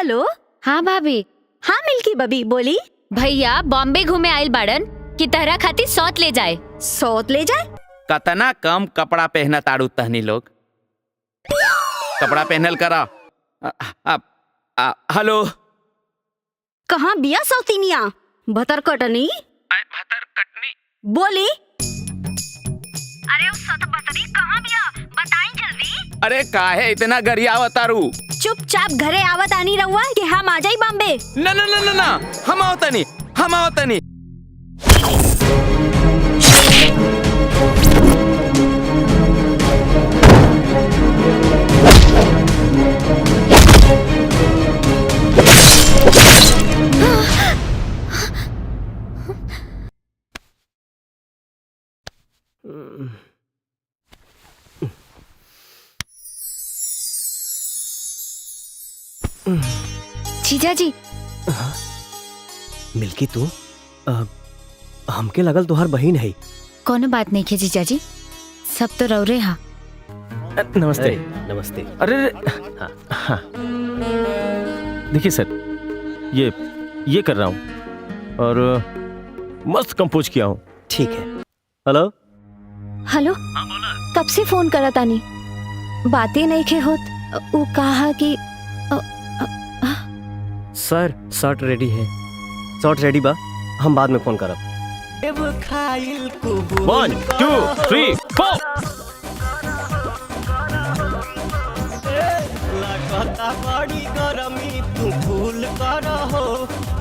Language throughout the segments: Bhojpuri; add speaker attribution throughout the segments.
Speaker 1: हेलो।
Speaker 2: हाँ भाभी।
Speaker 1: हाँ मिल्की बबी बोली।
Speaker 2: भैया बॉम्बे घूमे आइल बाड़न कि तरह खाती सौत ले जाए।
Speaker 1: सौत ले जाए?
Speaker 3: कतना कम कपड़ा पहना ताड़ू तहनी लोग। कपड़ा पहनल करा। हेलो।
Speaker 1: कहाँ बिया सौतीनिया? भतर कटनी।
Speaker 3: भतर कटनी
Speaker 1: बोली। अरे उस सत बतरी कहाँ बिया? बताई जल्दी।
Speaker 3: अरे काहे इतना गरियावत तारू?
Speaker 1: चुपचाप घरे आवत आनी रहुआ कि हम आ जाई बॉम्बे।
Speaker 3: ना ना ना ना ना, हम आवतनी, हम आवतनी।
Speaker 2: जीजा जी।
Speaker 4: मिल्की तू हमके लगल तुहार बहिन है।
Speaker 2: कोनो बात नहीं है जीजा जी, सब तो रौरे हा।
Speaker 4: नमस्ते। नमस्ते।
Speaker 5: अरे
Speaker 4: हाँ।
Speaker 5: देखिए सर, ये कर रहा हूँ और मस्त कंपोज किया हूँ।
Speaker 4: ठीक है। हेलो।
Speaker 2: हेलो। कब से फोन करा तानी, बातें नहीं खे होत। वो कहा कि
Speaker 4: सर शर्ट रेडी है। शर्ट रेडी बा, हम बाद में फोन करब।
Speaker 5: 1 2 3 4।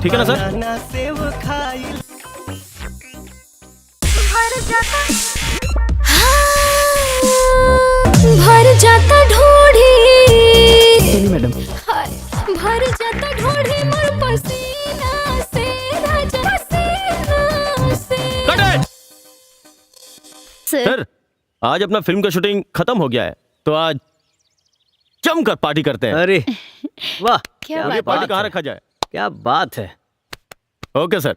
Speaker 5: ठीक है ना सर?
Speaker 2: भर जाता ढोढ़ी
Speaker 4: मैडम।
Speaker 2: भर जाता ढोढ़ी मोर पसीना से, राजा पसीना से।
Speaker 5: सर आज अपना फिल्म का शूटिंग खत्म हो गया है, तो आज जमकर पार्टी करते हैं।
Speaker 4: अरे वाह,
Speaker 2: क्या
Speaker 5: ये पार्टी कहाँ रखा जाए?
Speaker 4: क्या बात है।
Speaker 5: ओके सर।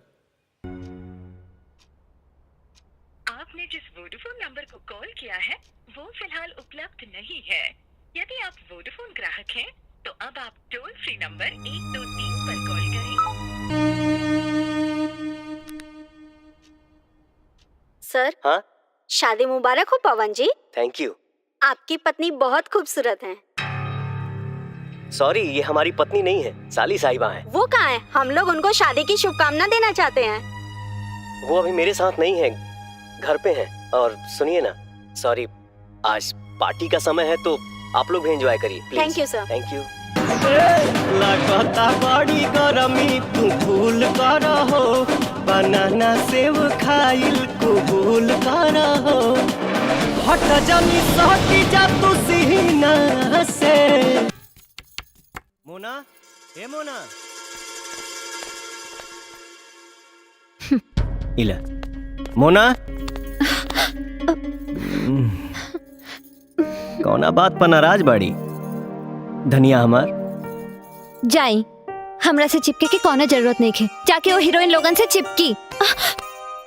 Speaker 6: आपने जिस वोडाफोन नंबर को कॉल किया है वो फिलहाल उपलब्ध नहीं है। यदि आप वोडाफोन ग्राहक हैं तो अब आप टोल फ्री नंबर 123 पर कॉल करें।
Speaker 1: सर।
Speaker 4: हाँ?
Speaker 1: शादी मुबारक हो पवन जी।
Speaker 4: Thank you.
Speaker 1: आपकी पत्नी बहुत खूबसूरत है।
Speaker 4: सॉरी, ये हमारी पत्नी नहीं है, साली साहिबा है।
Speaker 1: वो कहाँ है? हम लोग उनको शादी की शुभकामना देना चाहते हैं।
Speaker 4: वो अभी मेरे साथ नहीं है, घर पे हैं। और सुनिए ना, सॉरी, आज पार्टी का समय है तो आप लोग भी एंजॉय करिए please.
Speaker 1: Thank you sir.
Speaker 4: Thank you.
Speaker 7: लगता बड़ी गरमी तू फूल कर हो, बनाना सेव खाइल कबूल कर हो। हट जानी सहटी जा तू सीना से। मोना, ए मोना।
Speaker 4: इला मोना। कौना बात पर नाराज बाड़ी? धनिया हमार
Speaker 2: जाई, हमरा से चिपके की कोनो जरूरत नहीं है। जाके वो हीरोइन लोगन से चिपकी।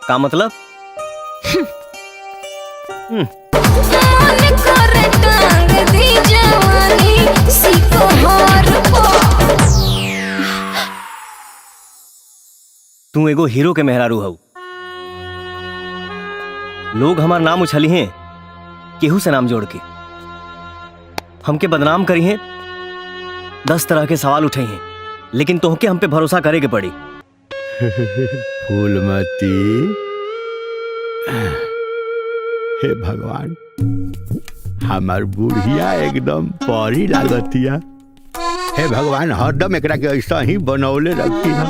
Speaker 4: का मतलब? तू एगो हीरो के मेहरारू हऊ। लोग हमार नाम उछली हैं, केहू से नाम जोड़ के हमके बदनाम करी हैं। 10 तरह के सवाल उठे हैं, लेकिन तोहके हम पे भरोसा करे के पड़ी।
Speaker 8: फूलमती, हे भगवान, हमार बुढ़िया एकदम परी लागतिया। हे भगवान, हरदम एकरा के ऐसा ही बनौले रखी है।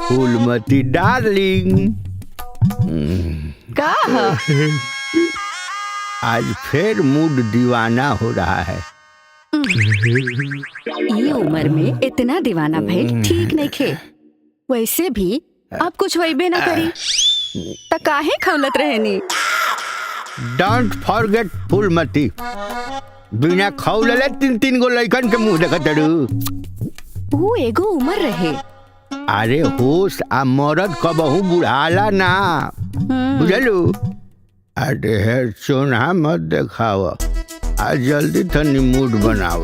Speaker 8: फूलमती डार्लिंग,
Speaker 1: का
Speaker 8: आज फिर मूड दीवाना हो रहा है।
Speaker 1: ये उम्र में इतना दीवाना भइल ठीक नहीं खे। वैसे भी अब कुछ वैबे ना करी त काहे खौलत रहेनी।
Speaker 8: डोंट फॉरगेट फूलमती, बिना खौलले 3-3 गो लइकन के मुंह देखत रहू।
Speaker 1: वो एगो उम्र रहे।
Speaker 8: अरे होश आ मरद कबहू बुढ़ाला ना, बुझलू। अरे चोना मत देखाव, आज जल्दी तनी मूड बनाव।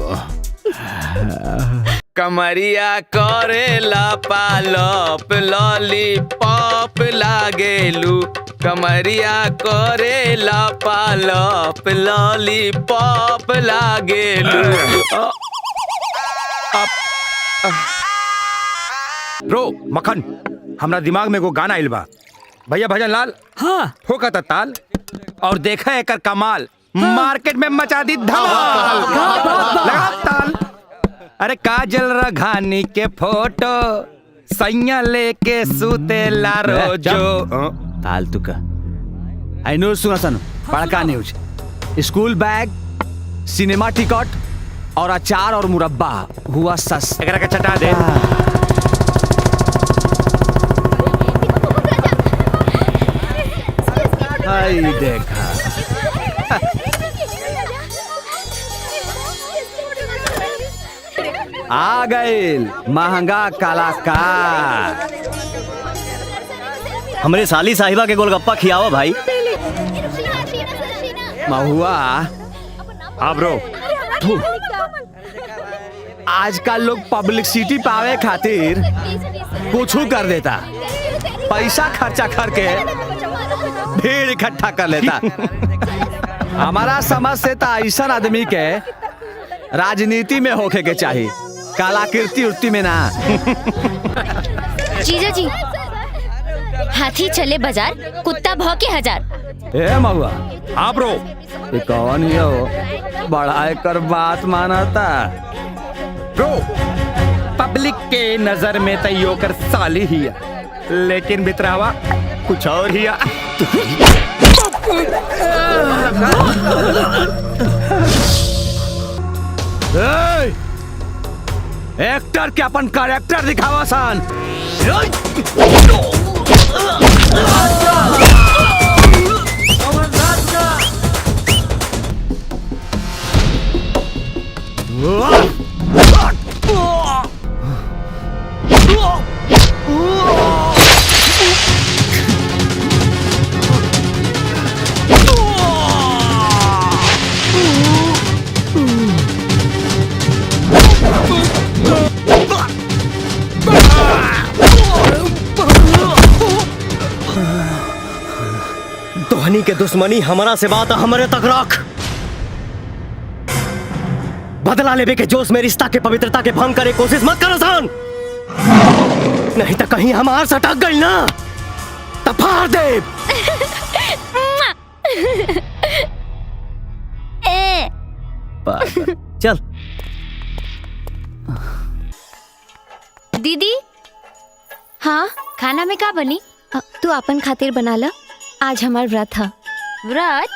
Speaker 3: कमरिया करेला पालप लॉलीपॉप लागेलू कमरिया करेला पालप लॉलीपॉप लागेलू।
Speaker 9: रो मक्खन हमरा दिमाग में एगो गाना आइल बा भैया भजन लाल। हाँ ठोका था ताल और देखा एकर कमाल मार्केट में मचा दी धमाल। लगा ताल। अरे काजल रघानी के फोटो सैया लेके सुतेला रोजो।
Speaker 3: ताल तुका आई नो सुना सन बड़का news school bag cinema ticket और अचार और मुरब्बा हुआ सस।
Speaker 9: एकरा के चटा दे।
Speaker 3: आई देखा आ गए महंगा कलाकार।
Speaker 4: हमरे साली साहिबा के गोलगप्पा खियाओ भाई।
Speaker 3: महुआ
Speaker 9: हाँ ब्रो।
Speaker 3: आजकल लोग पब्लिसिटी पावे खातिर कुछ कर देता पैसा खर्चा करके भीड़ इकट्ठा कर लेता। हमारा समझ से तो ऐसा आदमी के राजनीति में होके के चाहिए कलाकृति उर्ति में ना।
Speaker 2: जीजा जी हाथी चले बाजार कुत्ता भौंके हजार।
Speaker 3: ए महुआ
Speaker 9: हाँ ब्रो।
Speaker 3: ये कौन ही हो बड़ा कर बात मानता।
Speaker 9: ब्रो पब्लिक के नजर में तैयो कर साली ही है लेकिन बितरावा कुछ और ही है।
Speaker 3: एक्टर के अपन कैरेक्टर दिखावा सन।
Speaker 4: तोहनी के दुश्मनी हमारा से बात हमारे तक रख। बदला लेवे के जोश में रिश्ता के पवित्रता के भंग करे कोशिश मत कर सान। नहीं तो कहीं हमार सटक गई ना तो फाड़ दे। चल
Speaker 2: दीदी। हाँ खाना में का बनी? तू अपन खातिर बना ला। आज हमार व्रत है। व्रत?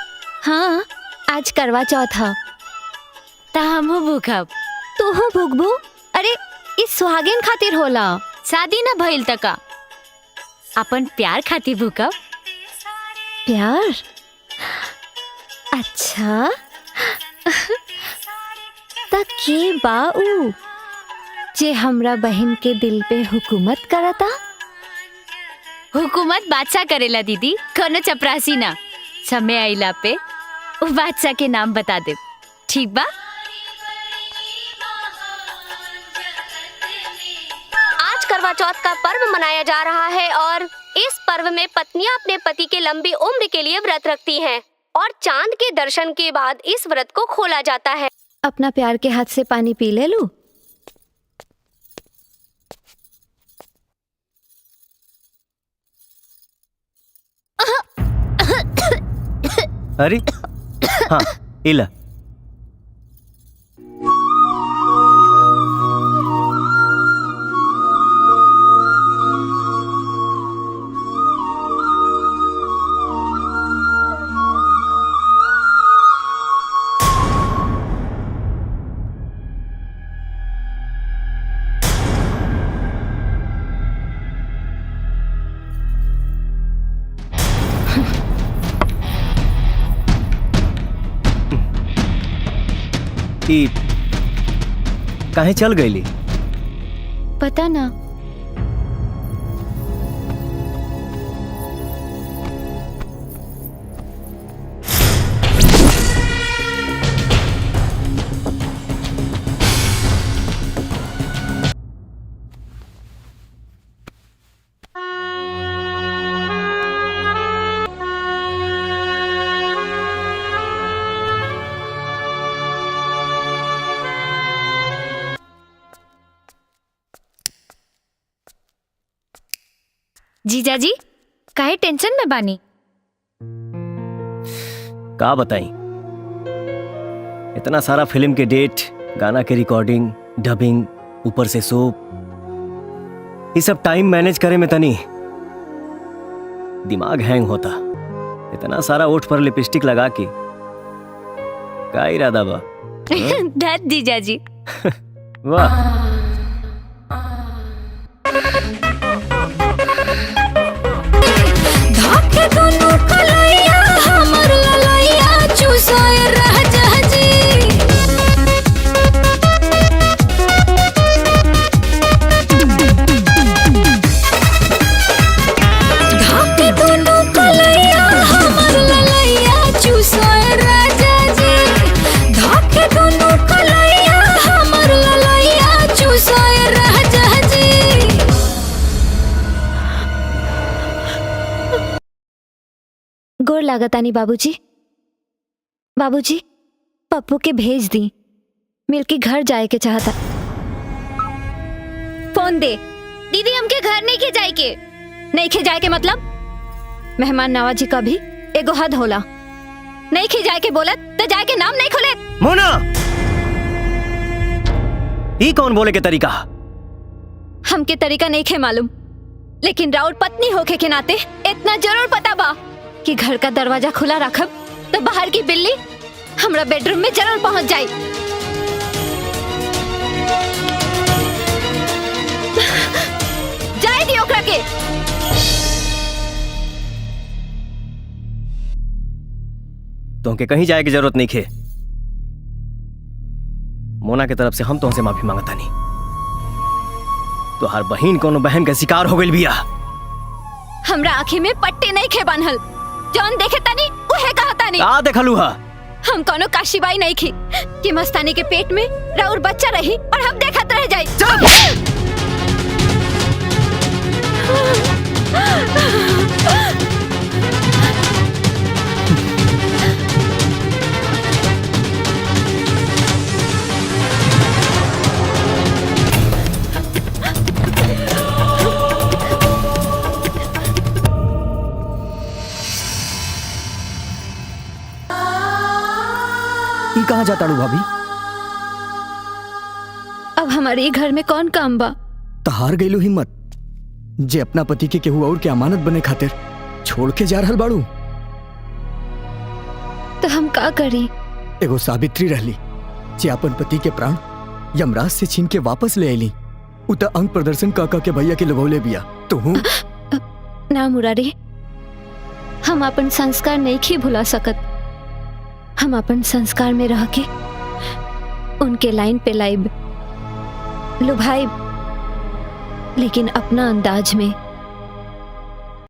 Speaker 2: हाँ आज करवा चौथ है। ता हमहू भूखब। तू हो भूखबू? अरे इस सुहागिन खातिर होला शादी न भइल तका। अपन प्यार खातिर भूखब। प्यार? अच्छा ता के बाऊ जे हमरा बहन के दिल पे हुकूमत करता। हुकूमत बादशाह करेला दीदी कोनो चपरासी ना। समय आइला पे वो बादशाह के नाम बता दे ठीक बा।
Speaker 10: आज करवा चौथ का पर्व मनाया जा रहा है और इस पर्व में पत्नियां अपने पति के लंबी उम्र के लिए व्रत रखती हैं और चांद के दर्शन के बाद इस व्रत को खोला जाता है।
Speaker 2: अपना प्यार के हाथ से पानी पी ले लू।
Speaker 4: अरे हाँ इला। काहे चल गईली?
Speaker 2: पता ना। जीजा जी काहे टेंशन में बानी?
Speaker 4: का बताई, इतना सारा फिल्म के डेट, गाना के रिकॉर्डिंग, डबिंग, ऊपर से सोप, ये सब टाइम मैनेज करे में तनी दिमाग हैंग होता। इतना सारा ओठ पर लिपस्टिक लगा के का इरादा बा?
Speaker 2: धत जीजा जी।
Speaker 4: वाह,
Speaker 2: धाके दोनों कलैया हमर ललैया चुसाए रह जहजी। धाके दोनों कलैया हमर ललैया चुसाए रह जहजी। धाके दोनों कलैया हमर ललैया चुसाए रह जहजी। गोर लागतानी बाबूजी। बाबूजी पप्पू के भेज दी, मिलके घर जाए के चाहता। फोन दे। दीदी हमके घर नहीं के जाए के। नहीं के जाए के मतलब मेहमान नवाजी का भी एगो हद होला। नहीं के जाए के बोलत तो जाए के नाम नहीं खोले।
Speaker 4: मोना, ये कौन बोले के तरीका?
Speaker 2: हमके तरीका नहीं खे मालूम, लेकिन राउत पत्नी होके के नाते इतना जरूर पता बा कि घर का दरवाजा खुला रखब तो बाहर की बिल्ली हमरा बेडरूम में जरूर पहुंच जाए। जाए दी ओकरा के।
Speaker 4: तुमके कहीं जाए की जरूरत नहीं खे। मोना के तरफ से हम तुमसे माफी मांगता नहीं। तो हर बहन कोनो बहन के शिकार हो गई बिया।
Speaker 2: हमरा आँखी में पट्टी नहीं खे बांधल। जौन देखे तानी उहे कहा तानी।
Speaker 4: का देखलू हा?
Speaker 2: हम कोनो काशीबाई नहीं खी कि मस्तानी के पेट में राउर बच्चा रही और हम देखत रह जाए।
Speaker 11: ई कहाँ जाता रू भाभी?
Speaker 2: अब हमारे घर में कौन काम बा?
Speaker 11: तो हार गईलू हिम्मत जे अपना पति के केहू और के अमानत बने खातिर छोड़ के जा रहल बाड़ू।
Speaker 2: तो हम का करी?
Speaker 11: एगो सावित्री रहली जे अपन पति के प्राण यमराज से छीन के वापस ले आईली। उ त अंग प्रदर्शन काका के भैया के लगौले बिया। तो हूँ
Speaker 2: ना मुरारी, हम अपन संस्कार नहीं खी भुला सकत। हम अपन संस्कार में रह के उनके लाइन पे लाइब, लुभाइब, लेकिन अपना अंदाज में,